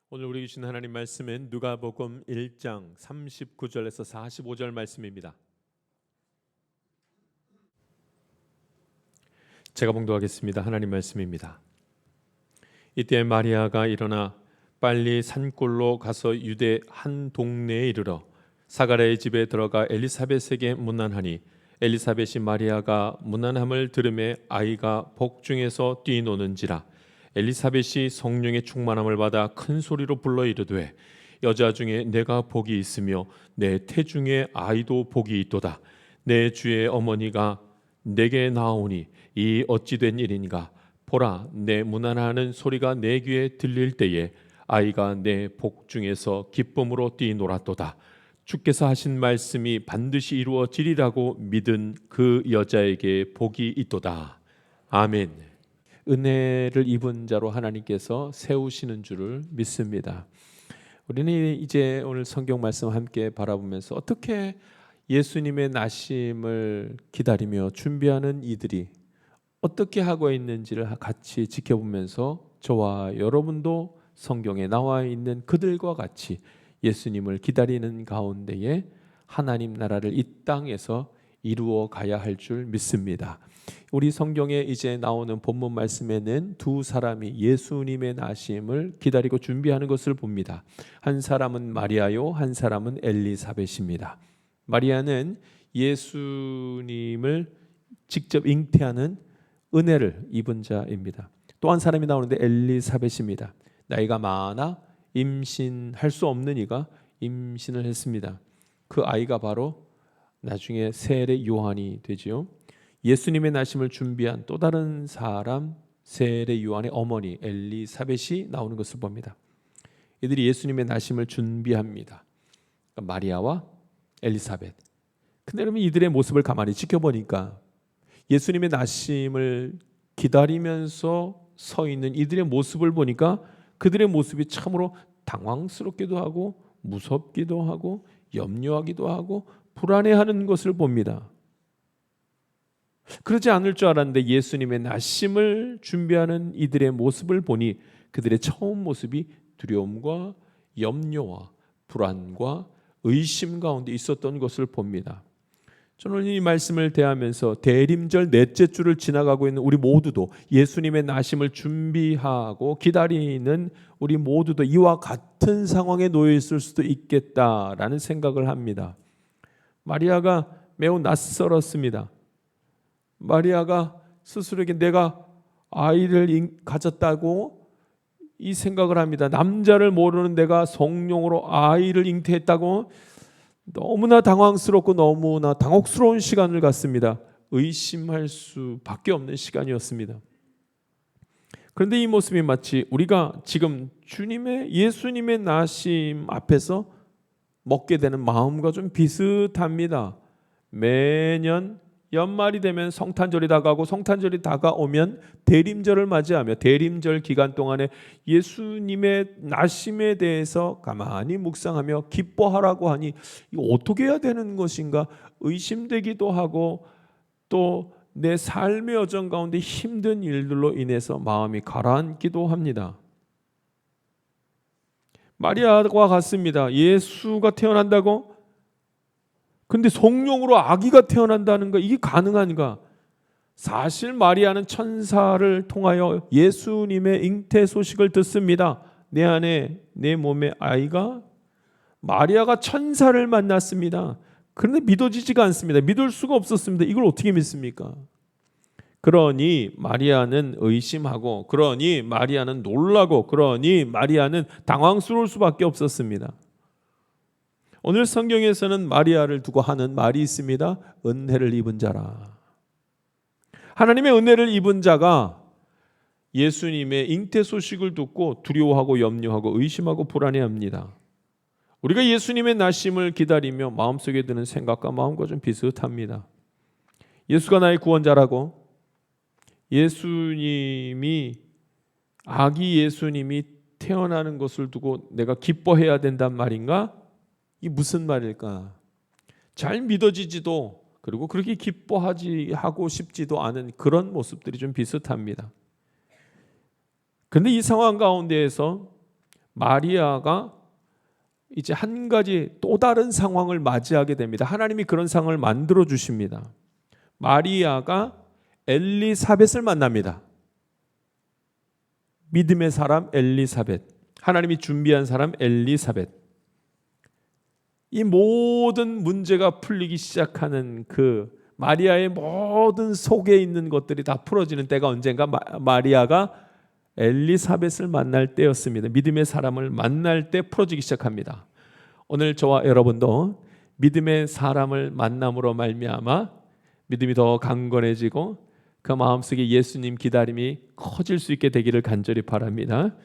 오늘 우리에게 주신 하나님 말씀은 누가복음 1장 39절에서 45절 말씀입니다. 제가 봉독하겠습니다. 하나님 말씀입니다. 이때 마리아가 일어나 빨리 산골로 가서 유대 한 동네에 이르러 사가랴의 집에 들어가 엘리사벳에게 문안하니 엘리사벳이 마리아가 문안함을 들음에 아이가 복중에서 뛰노는지라 엘리사벳이 성령의 충만함을 받아 큰 소리로 불러 이르되 여자 중에 내가 복이 있으며 내 태중에 아이도 복이 있도다. 내 주의 어머니가 내게 나오니 이 어찌 된 일인가. 보라, 내 문안하는 소리가 내 귀에 들릴 때에 아이가 내 복중에서 기쁨으로 뛰놀았도다. 주께서 하신 말씀이 반드시 이루어지리라고 믿은 그 여자에게 복이 있도다. 아멘. 은혜를 입은 자로 하나님께서 세우시는 줄을 믿습니다. 우리는 이제 오늘 성경 말씀 함께 바라보면서 어떻게 예수님의 나심을 기다리며 준비하는 이들이 어떻게 하고 있는지를 같이 지켜보면서 저와 여러분도 성경에 나와 있는 그들과 같이 예수님을 기다리는 가운데에 하나님 나라를 이 땅에서 이루어 가야 할 줄 믿습니다. 우리 성경에 이제 나오는 본문 말씀에는 두 사람이 예수님의 나심을 기다리고 준비하는 것을 봅니다. 한 사람은 마리아요, 한 사람은 엘리사벳입니다. 마리아는 예수님을 직접 잉태하는 은혜를 입은 자입니다. 또 한 사람이 나오는데 엘리사벳입니다. 나이가 많아 임신할 수 없는 이가 임신을 했습니다. 그 아이가 바로 나중에 세례 요한이 되지요. 예수님의 나심을 준비한 또 다른 사람 세례 요한의 어머니 엘리사벳이 나오는 것을 봅니다. 이들이 예수님의 나심을 준비합니다. 그러니까 마리아와 엘리사벳. 근데 여러분 이들의 모습을 가만히 지켜보니까 예수님의 나심을 기다리면서 서 있는 이들의 모습을 보니까 그들의 모습이 참으로 당황스럽기도 하고 무섭기도 하고 염려하기도 하고 불안해하는 것을 봅니다. 그러지 않을 줄 알았는데 예수님의 나심을 준비하는 이들의 모습을 보니 그들의 처음 모습이 두려움과 염려와 불안과 의심 가운데 있었던 것을 봅니다. 저는 이 말씀을 대하면서 대림절 넷째 주를 지나가고 있는 우리 모두도 예수님의 나심을 준비하고 기다리는 우리 모두도 이와 같은 상황에 놓여 있을 수도 있겠다라는 생각을 합니다. 마리아가 매우 낯설었습니다. 마리아가 스스로에게 내가 아이를 가졌다고 이 생각을 합니다. 남자를 모르는 내가 성령으로 아이를 잉태했다고 너무나 당황스럽고 너무나 당혹스러운 시간을 갖습니다. 의심할 수밖에 없는 시간이었습니다. 그런데 이 모습이 마치 우리가 지금 예수님의 나심 앞에서 먹게 되는 마음과 좀 비슷합니다. 매년 연말이 되면 성탄절이 다가오고 성탄절이 다가오면 대림절을 맞이하며 대림절 기간 동안에 예수님의 나심에 대해서 가만히 묵상하며 기뻐하라고 하니 이거 어떻게 해야 되는 것인가 의심되기도 하고 또 내 삶의 여정 가운데 힘든 일들로 인해서 마음이 가라앉기도 합니다. 마리아와 같습니다. 예수가 태어난다고? 근데 성령으로 아기가 태어난다는 거 이게 가능한가? 사실 마리아는 천사를 통하여 예수님의 잉태 소식을 듣습니다. 내 안에 내 몸에 아이가 마리아가 천사를 만났습니다. 그런데 믿어지지가 않습니다. 믿을 수가 없었습니다. 이걸 어떻게 믿습니까? 그러니 마리아는 의심하고 그러니 마리아는 놀라고 그러니 마리아는 당황스러울 수밖에 없었습니다. 오늘 성경에서는 마리아를 두고 하는 말이 있습니다. 은혜를 입은 자라. 하나님의 은혜를 입은 자가 예수님의 잉태 소식을 듣고 두려워하고 염려하고 의심하고 불안해합니다. 우리가 예수님의 나심을 기다리며 마음속에 드는 생각과 마음과 좀 비슷합니다. 예수가 나의 구원자라고 아기 예수님이 태어나는 것을 두고 내가 기뻐해야 된단 말인가? 이게 무슨 말일까? 잘 믿어지지도 그리고 그렇게 기뻐하고 싶지도 않은 그런 모습들이 좀 비슷합니다. 그런데 이 상황 가운데에서 마리아가 이제 한 가지 또 다른 상황을 맞이하게 됩니다. 하나님이 그런 상황을 만들어 주십니다. 마리아가 엘리사벳을 만납니다. 믿음의 사람 엘리사벳, 하나님이 준비한 사람 엘리사벳. 이 모든 문제가 풀리기 시작하는 그 마리아의 모든 속에 있는 것들이 다 풀어지는 때가 언젠가 마리아가 엘리사벳을 만날 때였습니다. 믿음의 사람을 만날 때 풀어지기 시작합니다. 오늘 저와 여러분도 믿음의 사람을 만남으로 말미암아 믿음이 더 강건해지고 그 마음속에 예수님 기다림이 커질 수 있게 되기를 간절히 바랍니다.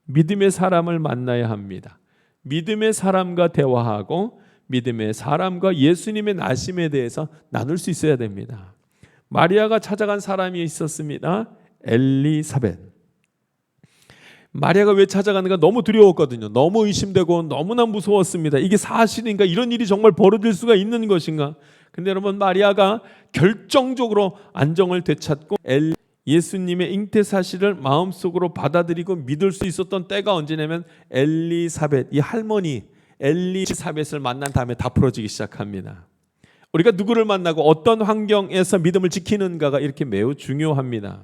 믿음의 사람을 만나야 합니다. 믿음의 사람과 대화하고 믿음의 사람과 예수님의 나심에 대해서 나눌 수 있어야 됩니다. 마리아가 찾아간 사람이 있었습니다. 엘리사벳. 마리아가 왜 찾아가는가 너무 두려웠거든요. 너무 의심되고 너무나 무서웠습니다. 이게 사실인가? 이런 일이 정말 벌어질 수가 있는 것인가? 근데 여러분, 마리아가 결정적으로 안정을 되찾고 예수님의 잉태 사실을 마음속으로 받아들이고 믿을 수 있었던 때가 언제냐면 엘리사벳, 이 할머니 엘리사벳을 만난 다음에 다 풀어지기 시작합니다. 우리가 누구를 만나고 어떤 환경에서 믿음을 지키는가가 이렇게 매우 중요합니다.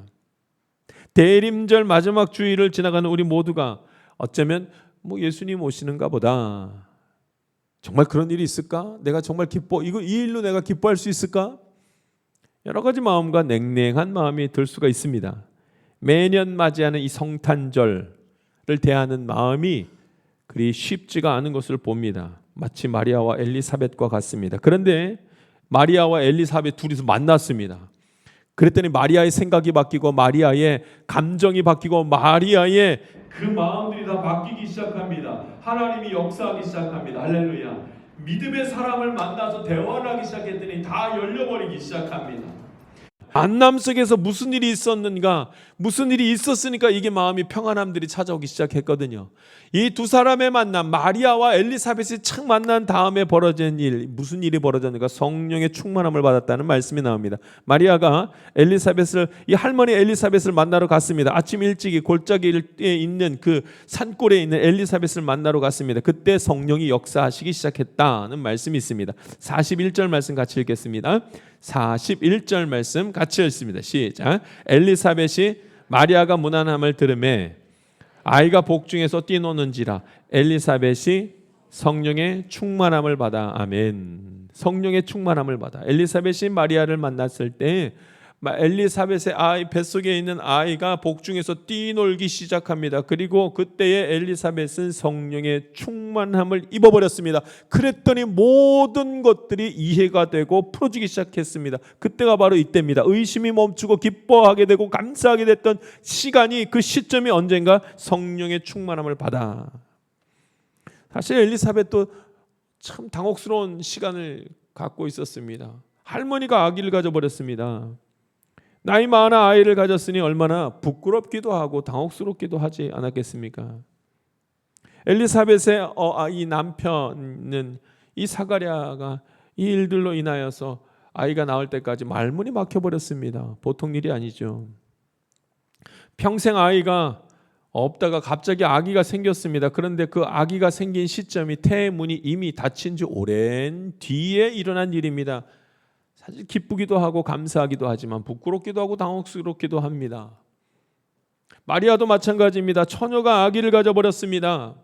대림절 마지막 주일을 지나가는 우리 모두가 어쩌면 예수님 오시는가 보다, 정말 그런 일이 있을까? 내가 정말 이 일로 내가 기뻐할 수 있을까? 여러 가지 마음과 냉랭한 마음이 들 수가 있습니다. 매년 맞이하는 이 성탄절을 대하는 마음이 그리 쉽지가 않은 것을 봅니다. 마치 마리아와 엘리사벳과 같습니다. 그런데 마리아와 엘리사벳 둘이서 만났습니다. 그랬더니 마리아의 생각이 바뀌고 마리아의 감정이 바뀌고 마리아의 그 마음들이 다 바뀌기 시작합니다. 하나님이 역사하기 시작합니다. 할렐루야. 믿음의 사람을 만나서 대화를 하기 시작했더니 다 열려버리기 시작합니다. 만남 속에서 무슨 일이 있었는가, 무슨 일이 있었으니까 이게 마음이 평안함들이 찾아오기 시작했거든요. 이 두 사람의 만남, 마리아와 엘리사벳이 착 만난 다음에 벌어진 일, 무슨 일이 벌어졌는가? 성령의 충만함을 받았다는 말씀이 나옵니다. 마리아가 이 할머니 엘리사벳을 만나러 갔습니다. 아침 일찍이 골짜기에 있는 그 산골에 있는 엘리사벳을 만나러 갔습니다. 그때 성령이 역사하시기 시작했다는 말씀이 있습니다. 41절 말씀 같이 읽겠습니다. 41절 말씀 같이 읽습니다. 시작. 엘리사벳이 마리아가 무난함을 들으매 아이가 복중에서 뛰노는지라 엘리사벳이 성령의 충만함을 받아. 아멘. 성령의 충만함을 받아. 엘리사벳이 마리아를 만났을 때 엘리사벳의 뱃속에 있는 아이가 복중에서 뛰놀기 시작합니다. 그리고 그때의 엘리사벳은 성령의 충만함을 입어버렸습니다. 그랬더니 모든 것들이 이해가 되고 풀어지기 시작했습니다. 그때가 바로 이때입니다. 의심이 멈추고 기뻐하게 되고 감사하게 됐던 시간이, 그 시점이 언젠가 성령의 충만함을 받아. 사실 엘리사벳도 참 당혹스러운 시간을 갖고 있었습니다. 할머니가 아기를 가져버렸습니다. 나이 많아 아이를 가졌으니 얼마나 부끄럽기도 하고 당혹스럽기도 하지 않았겠습니까? 엘리사벳의 이 남편은, 이 사가랴가 이 일들로 인하여서 아이가 나올 때까지 말문이 막혀버렸습니다. 보통 일이 아니죠. 평생 아이가 없다가 갑자기 아기가 생겼습니다. 그런데 그 아기가 생긴 시점이 태문이 이미 닫힌 지 오랜 뒤에 일어난 일입니다. 사실 기쁘기도 하고 감사하기도 하지만 부끄럽기도 하고 당혹스럽기도 합니다. 마리아도 마찬가지입니다. 처녀가 아기를 가져버렸습니다.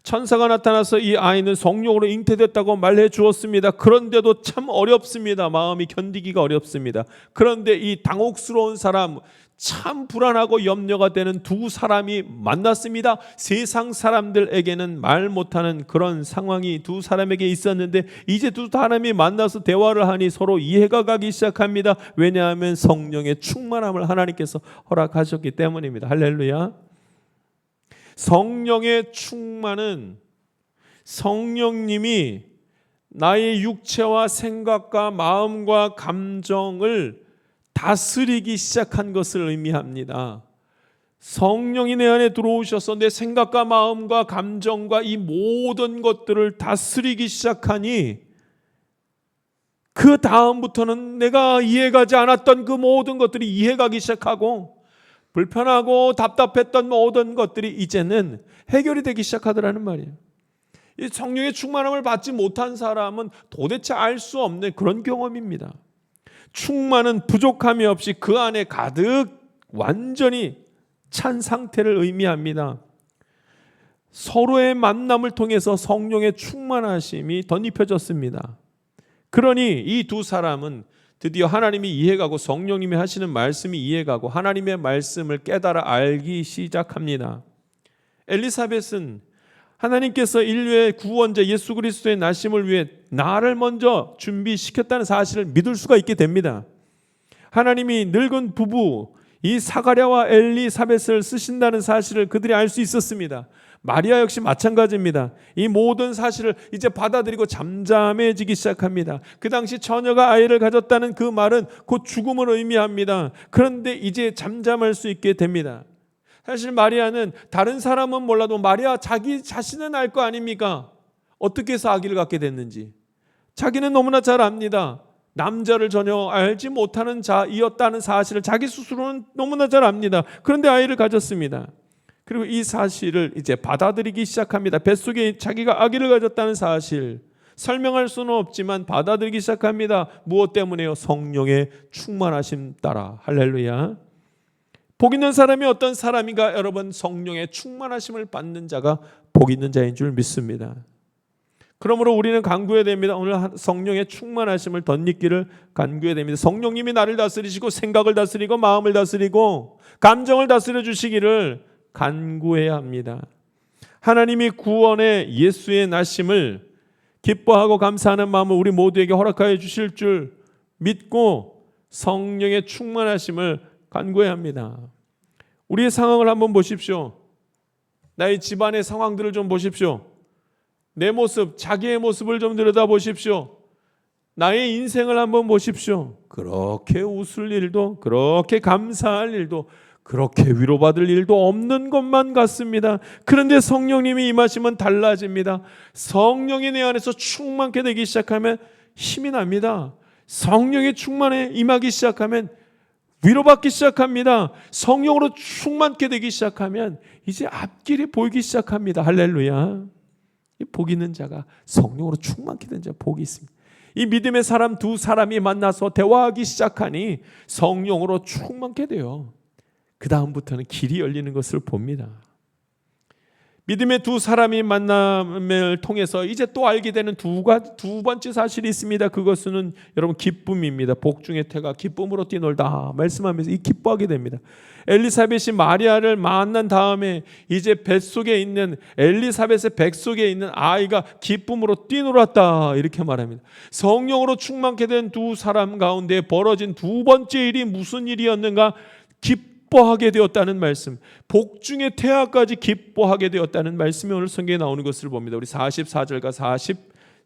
천사가 나타나서 이 아이는 성령으로 잉태됐다고 말해 주었습니다. 그런데도 참 어렵습니다. 마음이 견디기가 어렵습니다. 그런데 이 당혹스러운 사람, 참 불안하고 염려가 되는 두 사람이 만났습니다. 세상 사람들에게는 말 못하는 그런 상황이 두 사람에게 있었는데 이제 두 사람이 만나서 대화를 하니 서로 이해가 가기 시작합니다. 왜냐하면 성령의 충만함을 하나님께서 허락하셨기 때문입니다. 할렐루야. 성령의 충만은 성령님이 나의 육체와 생각과 마음과 감정을 다스리기 시작한 것을 의미합니다. 성령이 내 안에 들어오셔서 내 생각과 마음과 감정과 이 모든 것들을 다스리기 시작하니 그 다음부터는 내가 이해가지 않았던 그 모든 것들이 이해가기 시작하고 불편하고 답답했던 모든 것들이 이제는 해결이 되기 시작하더라는 말이에요. 이 성령의 충만함을 받지 못한 사람은 도대체 알 수 없는 그런 경험입니다. 충만은 부족함이 없이 그 안에 가득 완전히 찬 상태를 의미합니다. 서로의 만남을 통해서 성령의 충만하심이 덧입혀졌습니다. 그러니 이 두 사람은 드디어 하나님이 이해가고 성령님이 하시는 말씀이 이해가고 하나님의 말씀을 깨달아 알기 시작합니다. 엘리사벳은 하나님께서 인류의 구원자 예수 그리스도의 나심을 위해 나를 먼저 준비시켰다는 사실을 믿을 수가 있게 됩니다. 하나님이 늙은 부부 이 사가랴와 엘리사벳을 쓰신다는 사실을 그들이 알 수 있었습니다. 마리아 역시 마찬가지입니다. 이 모든 사실을 이제 받아들이고 잠잠해지기 시작합니다. 그 당시 처녀가 아이를 가졌다는 그 말은 곧 죽음을 의미합니다. 그런데 이제 잠잠할 수 있게 됩니다. 사실 마리아는 다른 사람은 몰라도 마리아 자기 자신은 알 거 아닙니까? 어떻게 해서 아기를 갖게 됐는지. 자기는 너무나 잘 압니다. 남자를 전혀 알지 못하는 자이었다는 사실을 자기 스스로는 너무나 잘 압니다. 그런데 아이를 가졌습니다. 그리고 이 사실을 이제 받아들이기 시작합니다. 뱃속에 자기가 아기를 가졌다는 사실, 설명할 수는 없지만 받아들이기 시작합니다. 무엇 때문에요? 성령의 충만하심 따라. 할렐루야. 복 있는 사람이 어떤 사람인가? 여러분, 성령의 충만하심을 받는 자가 복 있는 자인 줄 믿습니다. 그러므로 우리는 간구해야 됩니다. 오늘 성령의 충만하심을 덧입기를 간구해야 됩니다. 성령님이 나를 다스리시고 생각을 다스리고 마음을 다스리고 감정을 다스려 주시기를 간구해야 합니다. 하나님이 구원의 예수의 나심을 기뻐하고 감사하는 마음을 우리 모두에게 허락하여 주실 줄 믿고 성령의 충만하심을 간구해야 합니다. 우리의 상황을 한번 보십시오. 나의 집안의 상황들을 좀 보십시오. 내 모습, 자기의 모습을 좀 들여다보십시오. 나의 인생을 한번 보십시오. 그렇게 웃을 일도, 그렇게 감사할 일도, 그렇게 위로받을 일도 없는 것만 같습니다. 그런데 성령님이 임하시면 달라집니다. 성령이 내 안에서 충만케 되기 시작하면 힘이 납니다. 성령의 충만에 임하기 시작하면 위로받기 시작합니다. 성령으로 충만케 되기 시작하면 이제 앞길이 보이기 시작합니다. 할렐루야. 이 복 있는 자가 성령으로 충만케 된 자 복이 있습니다. 이 믿음의 사람 두 사람이 만나서 대화하기 시작하니 성령으로 충만케 돼요. 그 다음부터는 길이 열리는 것을 봅니다. 믿음의 두 사람이 만남을 통해서 이제 또 알게 되는 두 번째 사실이 있습니다. 그것은 여러분 기쁨입니다. 복 중의 태가 기쁨으로 뛰놀다 말씀하면서 이 기뻐하게 됩니다. 엘리사벳이 마리아를 만난 다음에 이제 뱃속에 있는 엘리사벳의 뱃속에 있는 아이가 기쁨으로 뛰놀았다 이렇게 말합니다. 성령으로 충만케 된 두 사람 가운데 벌어진 두 번째 일이 무슨 일이었는가? 기뻐하게 되었다는 말씀, 복 중의 태아까지 기뻐하게 되었다는 말씀이 오늘 성경에 나오는 것을 봅니다. 우리 44절과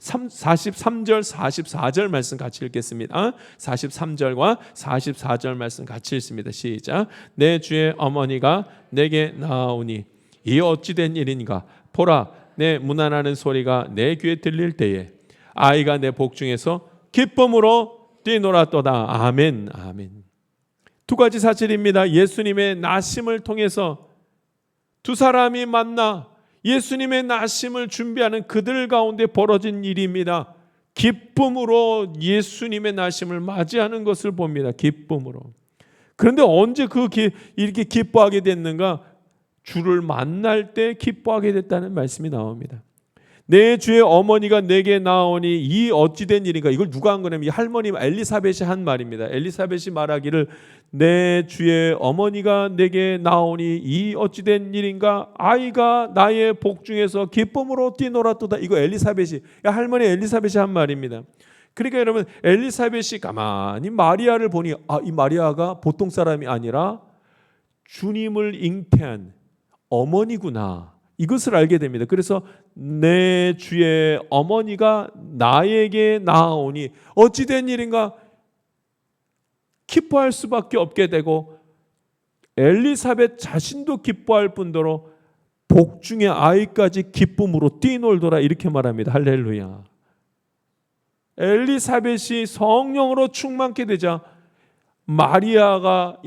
43절 44절 말씀 같이 읽겠습니다. 43절과 44절 말씀 같이 읽습니다. 시작. 내 주의 어머니가 내게 나아오니 이 어찌 된 일인가? 보라, 내 문안하는 소리가 내 귀에 들릴 때에 아이가 내 복중에서 기쁨으로 뛰놀았도다. 아멘. 아멘. 두 가지 사실입니다. 예수님의 나심을 통해서 두 사람이 만나 예수님의 나심을 준비하는 그들 가운데 벌어진 일입니다. 기쁨으로 예수님의 나심을 맞이하는 것을 봅니다. 기쁨으로. 그런데 언제 이렇게 기뻐하게 됐는가? 주를 만날 때 기뻐하게 됐다는 말씀이 나옵니다. 내 주의 어머니가 내게 나오니 이 어찌된 일인가? 이걸 누가 한 거냐면 이 할머니 엘리사벳이 한 말입니다. 엘리사벳이 말하기를 내 주의 어머니가 내게 나오니 이 어찌된 일인가? 아이가 나의 복중에서 기쁨으로 뛰놀았도다. 이거 엘리사벳이 할머니 엘리사벳이 한 말입니다. 그러니까 여러분 엘리사벳이 가만히 마리아를 보니 이 마리아가 보통 사람이 아니라 주님을 잉태한 어머니구나. 이것을 알게 됩니다. 그래서 내 주의 어머니가 나에게 나아오니 어찌된 일인가? 기뻐할 수밖에 없게 되고 엘리사벳 자신도 기뻐할 뿐더러 복중의 아이까지 기쁨으로 뛰놀더라 이렇게 말합니다. 할렐루야. 엘리사벳이 성령으로 충만케 되자 마리아가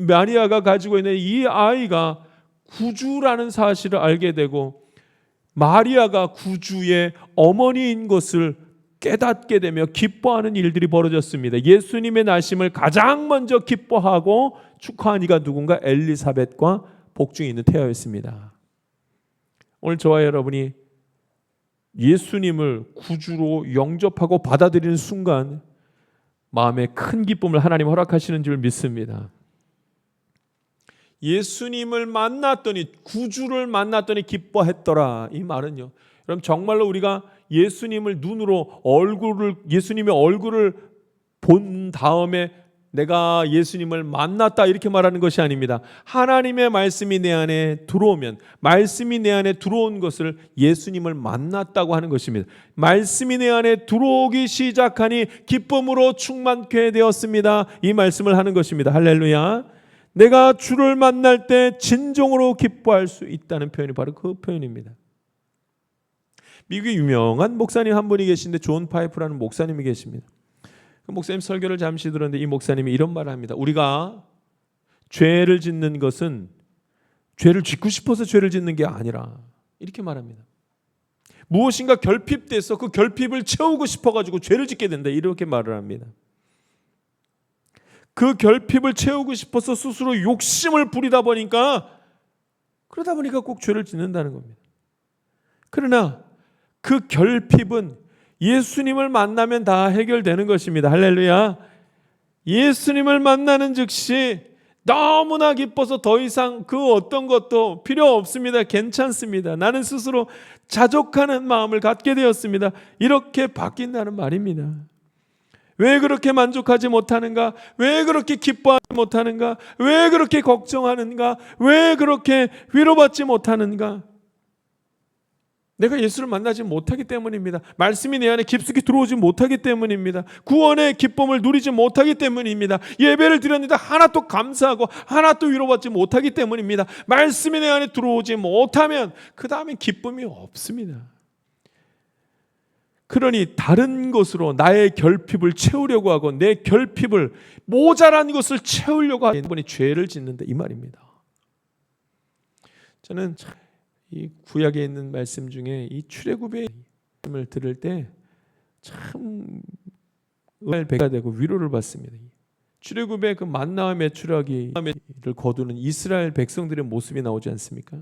마리아가 가지고 있는 이 아이가 구주라는 사실을 알게 되고 마리아가 구주의 어머니인 것을 깨닫게 되며 기뻐하는 일들이 벌어졌습니다. 예수님의 나심을 가장 먼저 기뻐하고 축하한 이가 누군가? 엘리사벳과 복중에 있는 태아였습니다. 오늘 저와 여러분이 예수님을 구주로 영접하고 받아들이는 순간 마음에 큰 기쁨을 하나님 허락하시는 줄 믿습니다. 예수님을 만났더니, 구주를 만났더니 기뻐했더라. 이 말은요, 그럼 정말로 우리가 예수님을 눈으로 예수님의 얼굴을 본 다음에 내가 예수님을 만났다 이렇게 말하는 것이 아닙니다. 하나님의 말씀이 내 안에 들어오면, 말씀이 내 안에 들어온 것을 예수님을 만났다고 하는 것입니다. 말씀이 내 안에 들어오기 시작하니 기쁨으로 충만케 되었습니다. 이 말씀을 하는 것입니다. 할렐루야. 내가 주를 만날 때 진정으로 기뻐할 수 있다는 표현이 바로 그 표현입니다. 미국에 유명한 목사님 한 분이 계신데 존 파이프라는 목사님이 계십니다. 그 목사님 설교를 잠시 들었는데 이 목사님이 이런 말을 합니다. 우리가 죄를 짓는 것은 죄를 짓고 싶어서 죄를 짓는 게 아니라, 이렇게 말합니다. 무엇인가 결핍돼서 그 결핍을 채우고 싶어가지고 죄를 짓게 된다, 이렇게 말을 합니다. 그 결핍을 채우고 싶어서 스스로 욕심을 부리다 보니까, 그러다 보니까 꼭 죄를 짓는다는 겁니다. 그러나 그 결핍은 예수님을 만나면 다 해결되는 것입니다. 할렐루야. 예수님을 만나는 즉시 너무나 기뻐서 더 이상 그 어떤 것도 필요 없습니다. 괜찮습니다. 나는 스스로 자족하는 마음을 갖게 되었습니다. 이렇게 바뀐다는 말입니다. 왜 그렇게 만족하지 못하는가? 왜 그렇게 기뻐하지 못하는가? 왜 그렇게 걱정하는가? 왜 그렇게 위로받지 못하는가? 내가 예수를 만나지 못하기 때문입니다. 말씀이 내 안에 깊숙이 들어오지 못하기 때문입니다. 구원의 기쁨을 누리지 못하기 때문입니다. 예배를 드렸는데 하나도 감사하고 하나도 위로받지 못하기 때문입니다. 말씀이 내 안에 들어오지 못하면 그 다음에 기쁨이 없습니다. 그러니 다른 것으로 나의 결핍을 채우려고 하고 내 결핍을, 모자란 것을 채우려고 하는 분이 죄를 짓는다, 이 말입니다. 저는 이 구약에 있는 말씀 중에 이 출애굽의 말씀을 들을 때 참 배가 되고 위로를 받습니다. 출애굽의 그 만나와 메추라기를 거두는 이스라엘 백성들의 모습이 나오지 않습니까?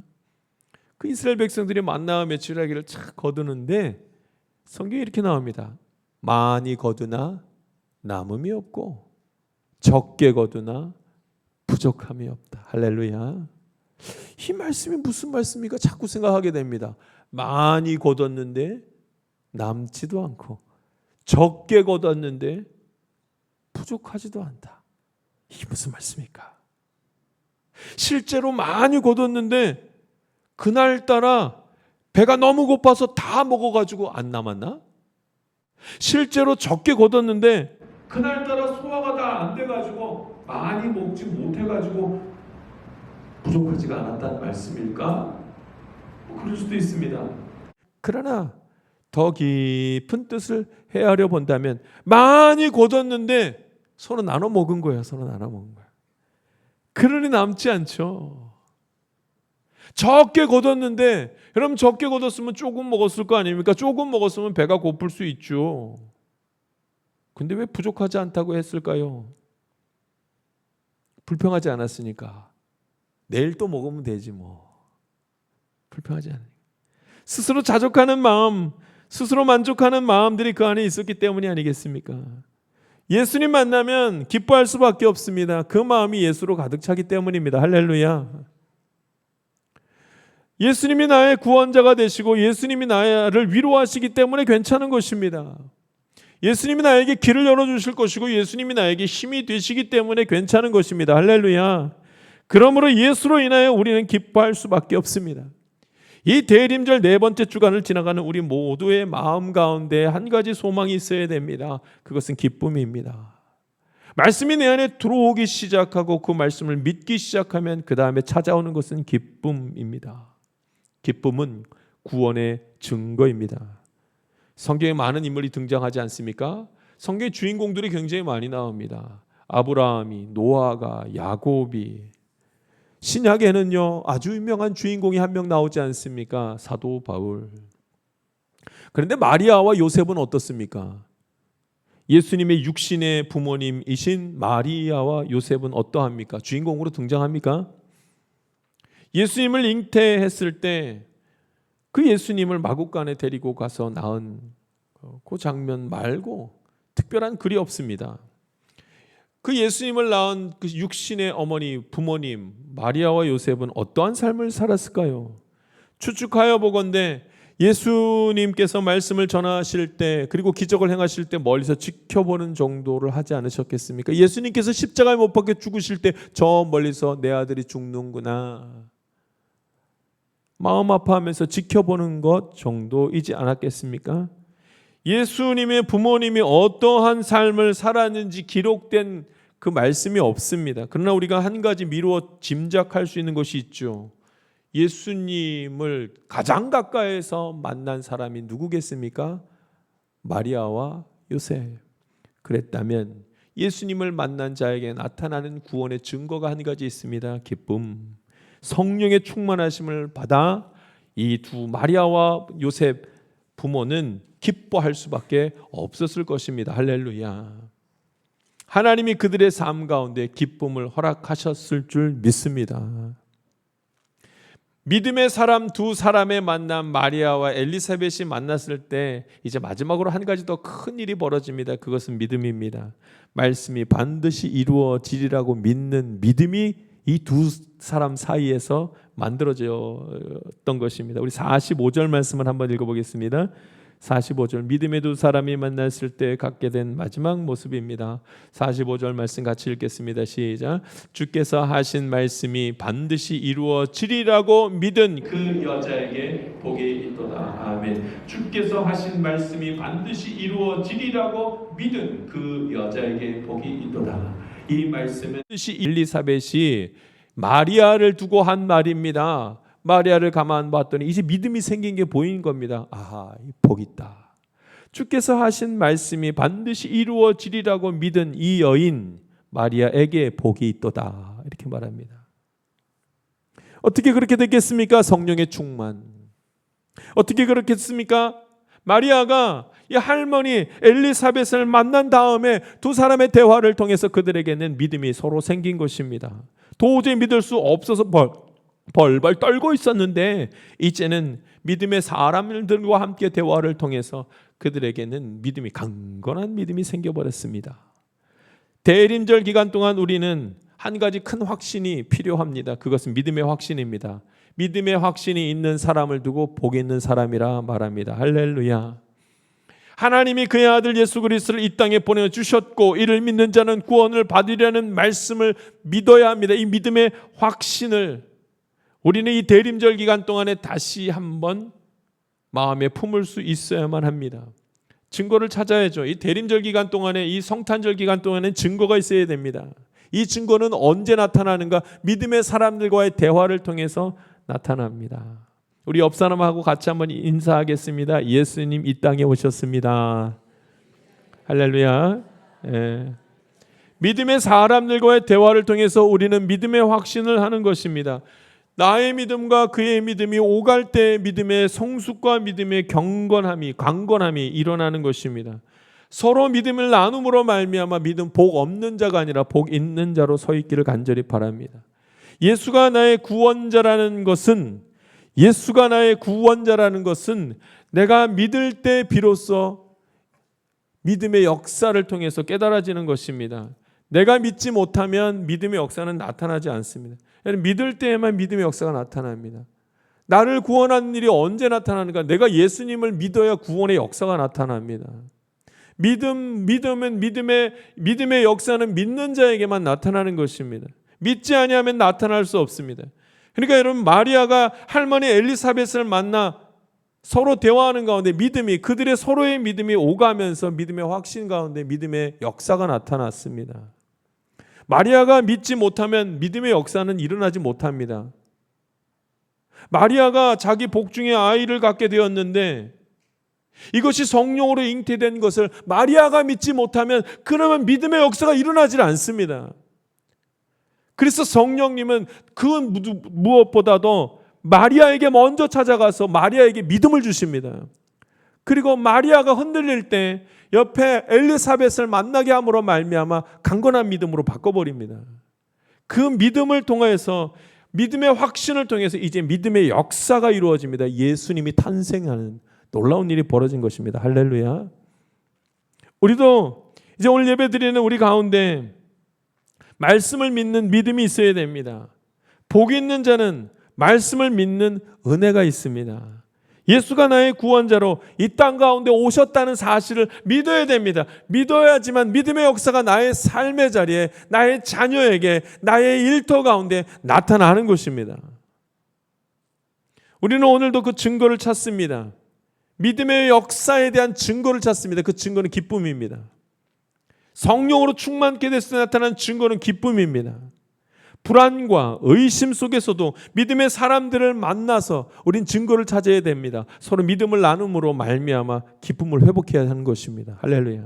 그 이스라엘 백성들이 만나와 메추라기를 착 거두는데 성경에 이렇게 나옵니다. 많이 거두나 남음이 없고 적게 거두나 부족함이 없다. 할렐루야. 이 말씀이 무슨 말씀인가 자꾸 생각하게 됩니다. 많이 거뒀는데 남지도 않고 적게 거뒀는데 부족하지도 않다. 이게 무슨 말씀입니까? 실제로 많이 거뒀는데 그날따라 배가 너무 고파서 다 먹어가지고 안 남았나? 실제로 적게 거뒀는데 그날따라 소화가 다 안 돼가지고 많이 먹지 못해가지고 부족하지가 않았다는 말씀일까? 그럴 수도 있습니다. 그러나 더 깊은 뜻을 헤아려 본다면 많이 거뒀는데 서로 나눠 먹은 거야. 서로 나눠 먹은 거야. 그러니 남지 않죠. 적게 거뒀는데, 여러분 적게 거뒀으면 조금 먹었을 거 아닙니까? 조금 먹었으면 배가 고플 수 있죠. 근데 왜 부족하지 않다고 했을까요? 불평하지 않았으니까. 내일 또 먹으면 되지 뭐. 불평하지 않으니까. 스스로 자족하는 마음, 스스로 만족하는 마음들이 그 안에 있었기 때문이 아니겠습니까? 예수님 만나면 기뻐할 수밖에 없습니다. 그 마음이 예수로 가득 차기 때문입니다. 할렐루야. 예수님이 나의 구원자가 되시고 예수님이 나를 위로하시기 때문에 괜찮은 것입니다. 예수님이 나에게 길을 열어주실 것이고 예수님이 나에게 힘이 되시기 때문에 괜찮은 것입니다. 할렐루야. 그러므로 예수로 인하여 우리는 기뻐할 수밖에 없습니다. 이 대림절 네 번째 주간을 지나가는 우리 모두의 마음 가운데 한 가지 소망이 있어야 됩니다. 그것은 기쁨입니다. 말씀이 내 안에 들어오기 시작하고 그 말씀을 믿기 시작하면 그 다음에 찾아오는 것은 기쁨입니다. 기쁨은 구원의 증거입니다. 성경에 많은 인물이 등장하지 않습니까? 성경의 주인공들이 굉장히 많이 나옵니다. 아브라함이, 노아가, 야곱이, 신약에는요 아주 유명한 주인공이 한 명 나오지 않습니까? 사도 바울. 그런데 마리아와 요셉은 어떻습니까? 예수님의 육신의 부모님이신 마리아와 요셉은 어떠합니까? 주인공으로 등장합니까? 예수님을 잉태했을 때 그 예수님을 마구간에 데리고 가서 낳은 그 장면 말고 특별한 글이 없습니다. 그 예수님을 낳은 그 육신의 어머니, 부모님 마리아와 요셉은 어떠한 삶을 살았을까요? 추측하여 보건대 예수님께서 말씀을 전하실 때 그리고 기적을 행하실 때 멀리서 지켜보는 정도를 하지 않으셨겠습니까? 예수님께서 십자가에 못 박혀 죽으실 때 저 멀리서 내 아들이 죽는구나 마음 아파하면서 지켜보는 것 정도이지 않았겠습니까? 예수님의 부모님이 어떠한 삶을 살았는지 기록된 그 말씀이 없습니다. 그러나 우리가 한 가지 미루어 짐작할 수 있는 것이 있죠. 예수님을 가장 가까이에서 만난 사람이 누구겠습니까? 마리아와 요셉. 그랬다면 예수님을 만난 자에게 나타나는 구원의 증거가 한 가지 있습니다. 기쁨. 성령의 충만하심을 받아 이 두 마리아와 요셉 부모는 기뻐할 수밖에 없었을 것입니다. 할렐루야. 하나님이 그들의 삶 가운데 기쁨을 허락하셨을 줄 믿습니다. 믿음의 사람 두 사람의 만남 마리아와 엘리사벳이 만났을 때 이제 마지막으로 한 가지 더 큰 일이 벌어집니다. 그것은 믿음입니다. 말씀이 반드시 이루어지리라고 믿는 믿음이 이 두 사람 사이에서 만들어졌던 것입니다. 우리 45절 말씀을 한번 읽어보겠습니다. 45절 믿음의 두 사람이 만났을 때 갖게 된 마지막 모습입니다. 45절 말씀 같이 읽겠습니다. 시작. 주께서 하신 말씀이 반드시 이루어지리라고 믿은 그 여자에게 복이 있도다. 아멘. 주께서 하신 말씀이 반드시 이루어지리라고 믿은 그 여자에게 복이 있도다. 이 말씀은 반드시 엘리사벳이 마리아를 두고 한 말입니다. 마리아를 가만 봤더니 이제 믿음이 생긴 게 보인 겁니다. 아하, 복 있다. 주께서 하신 말씀이 반드시 이루어지리라고 믿은 이 여인 마리아에게 복이 있도다. 이렇게 말합니다. 어떻게 그렇게 됐겠습니까? 성령의 충만. 어떻게 그렇겠습니까? 마리아가 이 할머니 엘리사벳을 만난 다음에 두 사람의 대화를 통해서 그들에게는 믿음이 서로 생긴 것입니다. 도저히 믿을 수 없어서 벌벌 떨고 있었는데 이제는 믿음의 사람들과 함께 대화를 통해서 그들에게는 믿음이 강건한 믿음이 생겨버렸습니다. 대림절 기간 동안 우리는 한 가지 큰 확신이 필요합니다. 그것은 믿음의 확신입니다. 믿음의 확신이 있는 사람을 두고 복 있는 사람이라 말합니다. 할렐루야. 하나님이 그의 아들 예수 그리스도를 이 땅에 보내주셨고 이를 믿는 자는 구원을 받으려는 말씀을 믿어야 합니다. 이 믿음의 확신을 우리는 이 대림절 기간 동안에 다시 한번 마음에 품을 수 있어야만 합니다. 증거를 찾아야죠. 이 대림절 기간 동안에 이 성탄절 기간 동안에는 증거가 있어야 됩니다. 이 증거는 언제 나타나는가? 믿음의 사람들과의 대화를 통해서 나타납니다. 우리 옆 사람하고 같이 한번 인사하겠습니다. 예수님 이 땅에 오셨습니다. 할렐루야. 예. 믿음의 사람들과의 대화를 통해서 우리는 믿음의 확신을 하는 것입니다. 나의 믿음과 그의 믿음이 오갈 때 믿음의 성숙과 믿음의 강건함이 일어나는 것입니다. 서로 믿음을 나눔으로 말미암아 믿음 복 없는 자가 아니라 복 있는 자로 서 있기를 간절히 바랍니다. 예수가 나의 구원자라는 것은 내가 믿을 때 비로소 믿음의 역사를 통해서 깨달아지는 것입니다. 내가 믿지 못하면 믿음의 역사는 나타나지 않습니다. 믿을 때에만 믿음의 역사가 나타납니다. 나를 구원하는 일이 언제 나타나는가? 내가 예수님을 믿어야 구원의 역사가 나타납니다. 믿음은 믿음의 역사는 믿는 자에게만 나타나는 것입니다. 믿지 아니하면 나타날 수 없습니다. 그러니까 여러분 마리아가 할머니 엘리사벳을 만나 서로 대화하는 가운데 그들의 서로의 믿음이 오가면서 믿음의 확신 가운데 믿음의 역사가 나타났습니다. 마리아가 믿지 못하면 믿음의 역사는 일어나지 못합니다. 마리아가 자기 복중의 아이를 갖게 되었는데 이것이 성령으로 잉태된 것을 마리아가 믿지 못하면 그러면 믿음의 역사가 일어나질 않습니다. 그래서 성령님은 그 무엇보다도 마리아에게 먼저 찾아가서 마리아에게 믿음을 주십니다. 그리고 마리아가 흔들릴 때 옆에 엘리사벳을 만나게 함으로 말미암아 강건한 믿음으로 바꿔버립니다. 그 믿음을 통해서, 믿음의 확신을 통해서 이제 믿음의 역사가 이루어집니다. 예수님이 탄생하는 놀라운 일이 벌어진 것입니다. 할렐루야. 우리도 이제 오늘 예배 드리는 우리 가운데 말씀을 믿는 믿음이 있어야 됩니다. 복 있는 자는 말씀을 믿는 은혜가 있습니다. 예수가 나의 구원자로 이 땅 가운데 오셨다는 사실을 믿어야 됩니다. 믿어야지만 믿음의 역사가 나의 삶의 자리에, 나의 자녀에게, 나의 일터 가운데 나타나는 것입니다. 우리는 오늘도 그 증거를 찾습니다. 믿음의 역사에 대한 증거를 찾습니다. 그 증거는 기쁨입니다. 성령으로 충만케 됐을 때 나타난 증거는 기쁨입니다. 불안과 의심 속에서도 믿음의 사람들을 만나서 우린 증거를 찾아야 됩니다. 서로 믿음을 나눔으로 말미암아 기쁨을 회복해야 하는 것입니다. 할렐루야.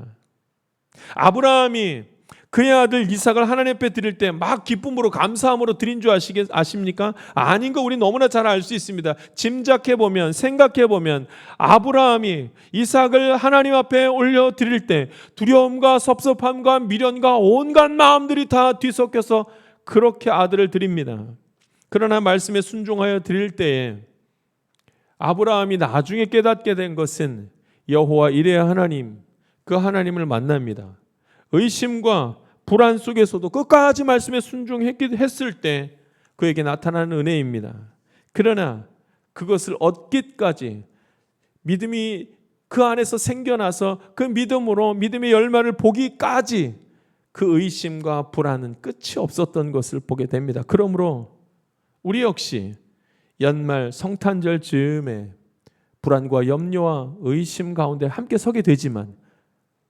아브라함이 그의 아들 이삭을 하나님 앞에 드릴 때 막 기쁨으로 감사함으로 드린 줄 아십니까? 아닌 거 우리 너무나 잘 알 수 있습니다. 짐작해보면, 생각해보면 아브라함이 이삭을 하나님 앞에 올려 드릴 때 두려움과 섭섭함과 미련과 온갖 마음들이 다 뒤섞여서 그렇게 아들을 드립니다. 그러나 말씀에 순종하여 드릴 때에 아브라함이 나중에 깨닫게 된 것은 여호와 이레 하나님, 그 하나님을 만납니다. 의심과 불안 속에서도 끝까지 말씀에 순종했을 때 그에게 나타나는 은혜입니다. 그러나 그것을 얻기까지 믿음이 그 안에서 생겨나서 그 믿음으로 믿음의 열매를 보기까지 그 의심과 불안은 끝이 없었던 것을 보게 됩니다. 그러므로 우리 역시 연말 성탄절 즈음에 불안과 염려와 의심 가운데 함께 서게 되지만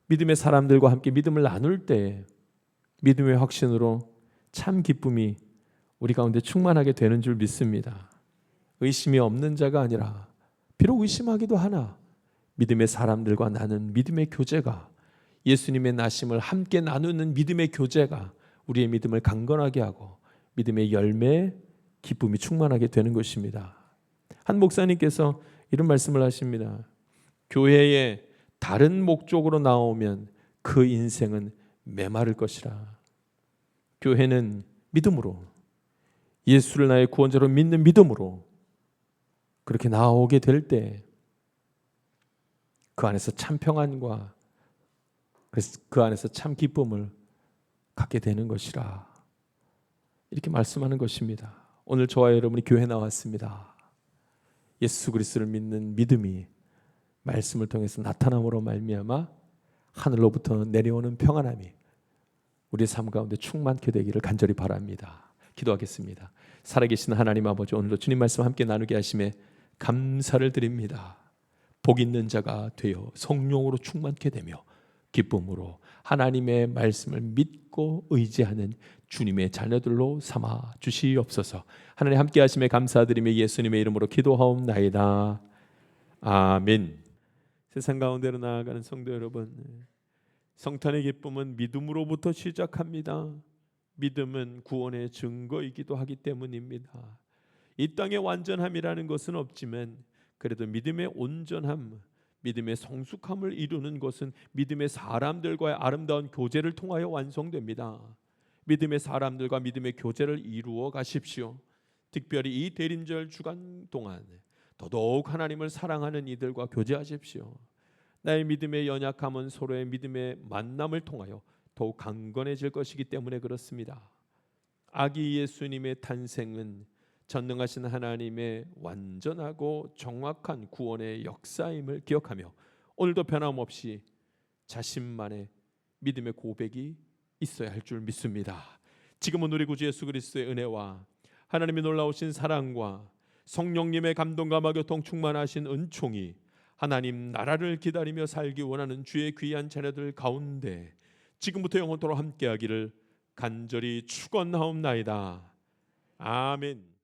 믿음의 사람들과 함께 믿음을 나눌 때 믿음의 확신으로 참 기쁨이 우리 가운데 충만하게 되는 줄 믿습니다. 의심이 없는 자가 아니라 비록 의심하기도 하나 믿음의 사람들과 나는 믿음의 교제가, 예수님의 나심을 함께 나누는 믿음의 교제가 우리의 믿음을 강건하게 하고 믿음의 열매에 기쁨이 충만하게 되는 것입니다. 한 목사님께서 이런 말씀을 하십니다. 교회에 다른 목적으로 나오면 그 인생은 메마를 것이라. 교회는 믿음으로, 예수를 나의 구원자로 믿는 믿음으로 그렇게 나오게 될 때 그 안에서 참 평안과 그 안에서 참 기쁨을 갖게 되는 것이라. 이렇게 말씀하는 것입니다. 오늘 저와 여러분이 교회 나왔습니다. 예수 그리스도를 믿는 믿음이 말씀을 통해서 나타남으로 말미암아 하늘로부터 내려오는 평안함이 우리의 삶 가운데 충만케 되기를 간절히 바랍니다. 기도하겠습니다. 살아계신 하나님 아버지, 오늘도 주님 말씀 함께 나누게 하심에 감사를 드립니다. 복 있는 자가 되어 성령으로 충만케 되며 기쁨으로 하나님의 말씀을 믿고 의지하는 주님의 자녀들로 삼아 주시옵소서. 하나님 함께 하심에 감사드리며 예수님의 이름으로 기도하옵나이다. 아멘. 세상 가운데로 나아가는 성도 여러분, 성탄의 기쁨은 믿음으로부터 시작합니다. 믿음은 구원의 증거이기도 하기 때문입니다. 이 땅의 완전함이라는 것은 없지만 그래도 믿음의 온전함, 믿음의 성숙함을 이루는 것은 믿음의 사람들과의 아름다운 교제를 통하여 완성됩니다. 믿음의 사람들과 믿음의 교제를 이루어 가십시오. 특별히 이 대림절 주간 동안 더더욱 하나님을 사랑하는 이들과 교제하십시오. 나의 믿음의 연약함은 서로의 믿음의 만남을 통하여 더욱 강건해질 것이기 때문에 그렇습니다. 아기 예수님의 탄생은 전능하신 하나님의 완전하고 정확한 구원의 역사임을 기억하며 오늘도 변함없이 자신만의 믿음의 고백이 있어야 할 줄 믿습니다. 지금은 우리 구주 예수 그리스도의 은혜와 하나님의 놀라우신 사랑과 성령님의 감동과 교통 충만하신 은총이 하나님 나라를 기다리며 살기 원하는 주의 귀한 자녀들 가운데 지금부터 영원토록 함께하기를 간절히 축원하옵나이다. 아멘.